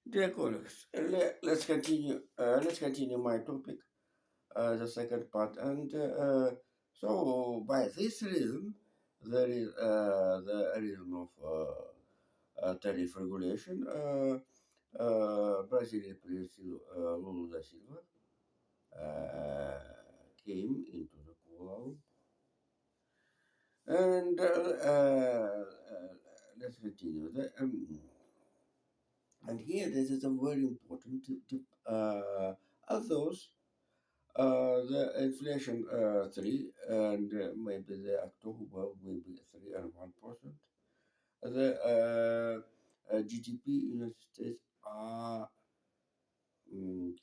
Dear colleagues, let's continue my topic, the second part. And so, by this reason, there is the reason of tariff regulation. Brazilian President Lula da Silva came into the Kuala, and let's continue. And here, this is a very important tip. Although the inflation 3 and maybe the October will be 3.1%. The GDP in the United States mm,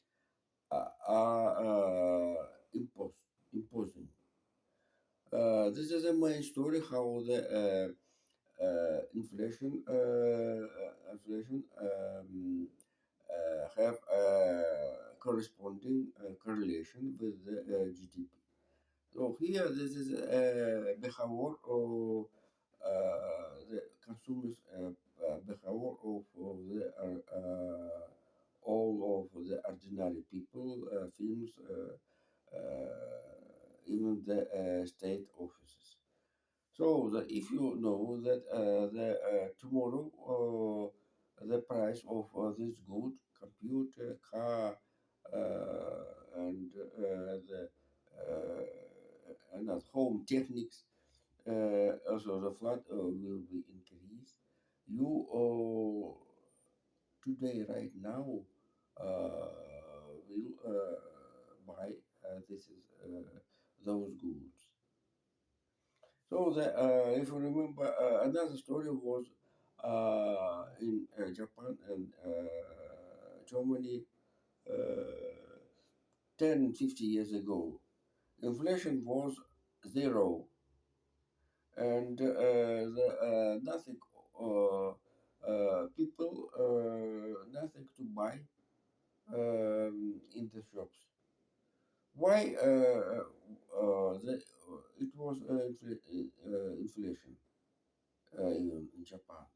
are imposing. This is the main story how the inflation have corresponding correlation with the GDP. So here, this is behavior of the consumers' behavior of the all of the ordinary people, films, even the state offices. So if you know that tomorrow the price of this good computer, car, and at home techniques, also the flood will be increased. You today right now will buy this is those goods. So if you remember, another story was in Japan and Germany uh, 10, 50 years ago. Inflation was zero, and nothing, people, nothing to buy in the shops. Why? It was inflation in Japan.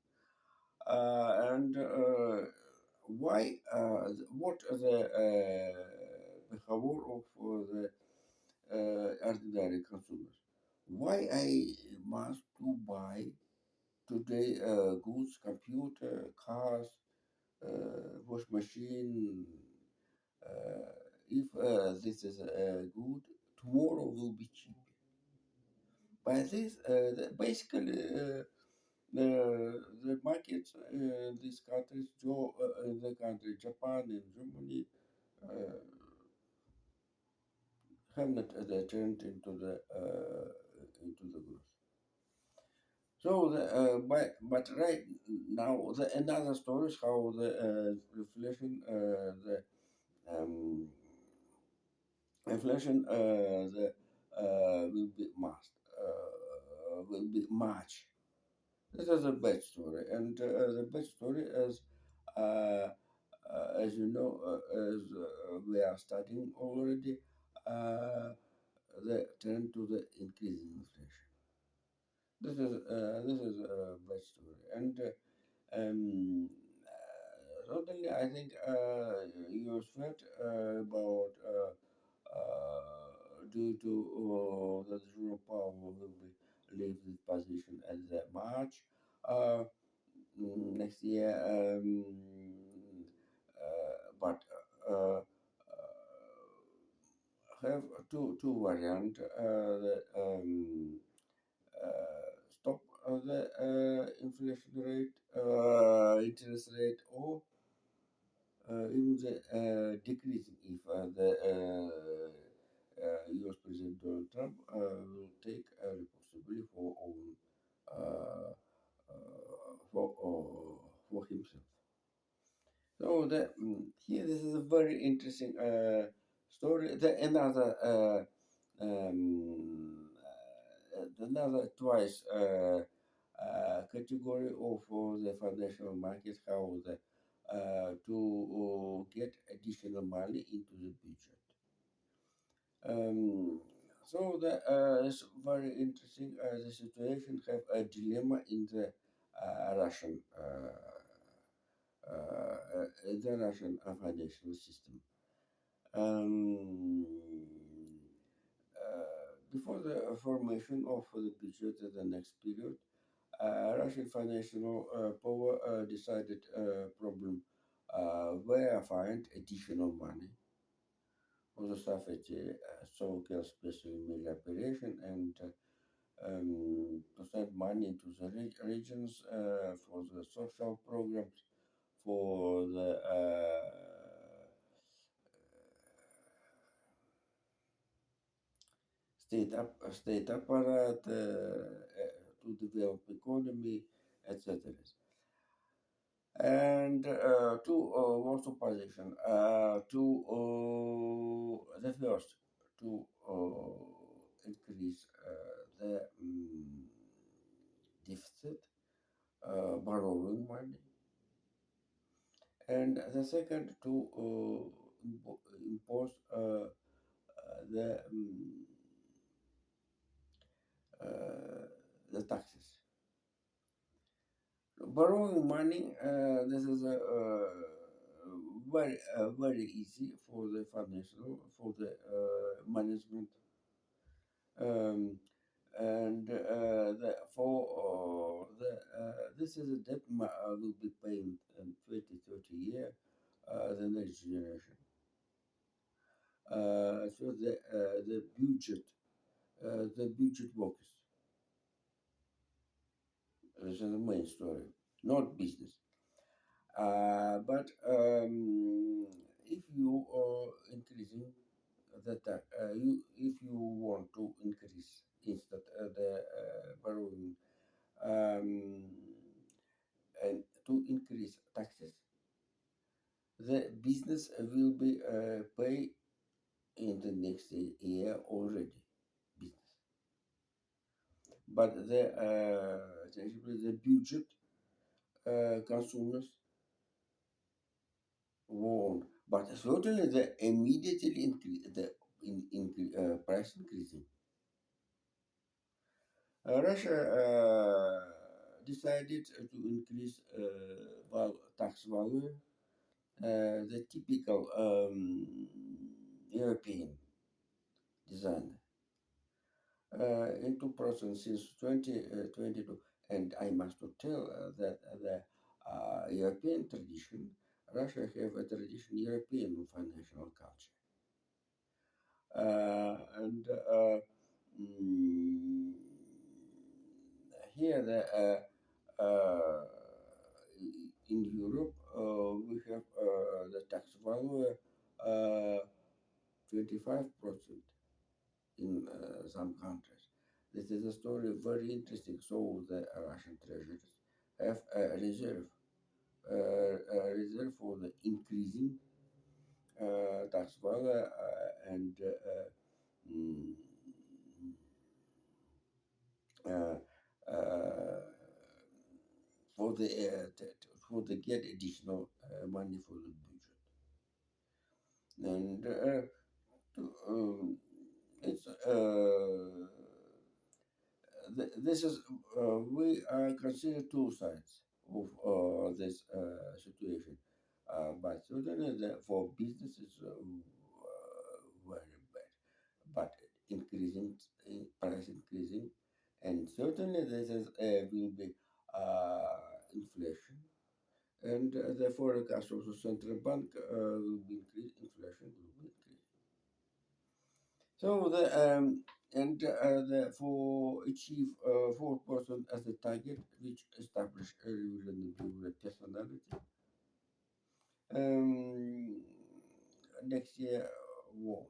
And why what are the behavior of the ordinary consumers? Why I must to buy today goods, computer, cars, wash machine? If this is good, tomorrow will be cheap. By this, basically, the markets in these countries, in the country Japan and Germany, uh, have not turned into the growth. So, but right now, another story is how the inflation, um, will be will be March. This is a bad story, and the bad story is, uh, as you know, as we are studying already, uh, the trend to the increasing inflation. This is a bad story, and certainly I think you said about due to the zero power will be leave this position at the March next year. But uh, have two variant. Stop the inflation rate, interest rate, or even the decreasing if the U.S. President Donald Trump will take responsibility for own uh, for himself. So here this is a very interesting story. Another twice category of the financial market how to get additional money into the budget. It's very interesting. The situation have a dilemma in the Russian the Russian financial system. Um, Before the formation of the budget in the next period, Russian financial power decided problem where find additional money for the Soviet so-called special military operation and to send money to the regions for the social programs, for the state apparat to develop economy, etc. And to also position to the first to increase the deficit, borrowing money, and the second to impose uh, the taxes. Borrowing money, this is a very easy for the financial for the management, um, and for this is a debt will be paid in 20, 30 years, the next generation. So the budget works. This is the main story, not business. But if you are increasing if you want to increase instead the borrowing, um, and to increase taxes, the business will be pay in the next year already. Business, but the budget consumers won't. But certainly the immediately increase price increasing. Russia decided to increase tax value, the typical European design, into process since 2022. And I must to tell that the European tradition, Russia have a tradition European financial culture. And mm, here in Europe we have the tax value 25% in some countries. This is a story very interesting. So the Russian treasuries have a reserve for the increasing tax value and mm, uh, uh, for the for the get additional money for the budget. And to, it's this is we consider two sides of this situation, but certainly for businesses very bad, but increasing price increasing, and certainly this is will be inflation, and the forecast of the central bank will be increase inflation will be increased. So the for achieve 4% as a target, which established a reasonable personality. Um, Next year won't.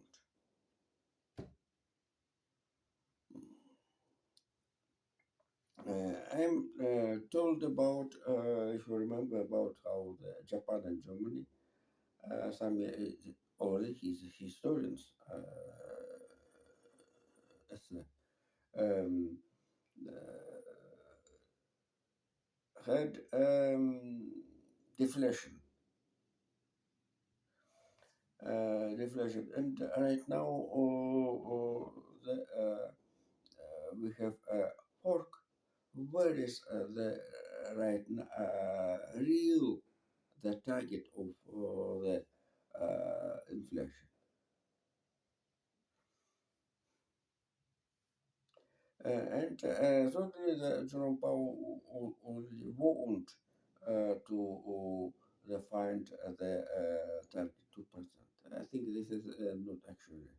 I'm told about, if you remember, about how Japan and Germany, some already historians, as, um, had deflation, deflation, and right now the, we have pork. Where is the real the target of the inflation. And certainly the Jerome Powell already warned to find the target 2%. I think this is not actually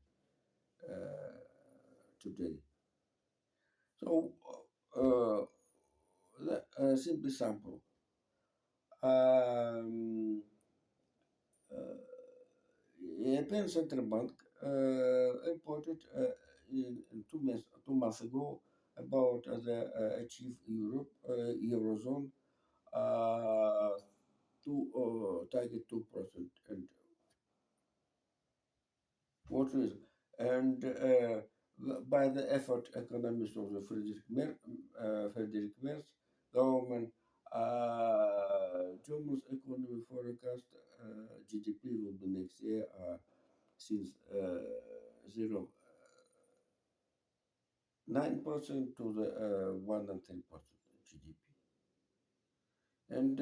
uh, today. So, uh, simply sample. Um, European Central Bank reported in 2 months ago about the achieve Eurozone uh, to target 2%. And what reason? And by the effort economist of the Frederick Merz government, Germany's economy forecast GDP will be next year since 0.9% to the 1 and 10% GDP. And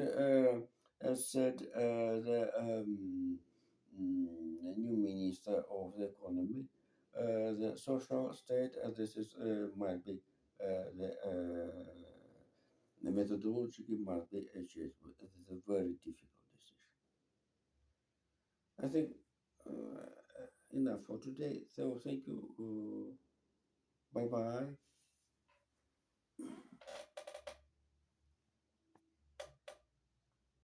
as said, the new minister of the economy, the social state, this is might be the methodology must be changed, but it is a very difficult decision. I think enough for today. So thank you. Bye bye.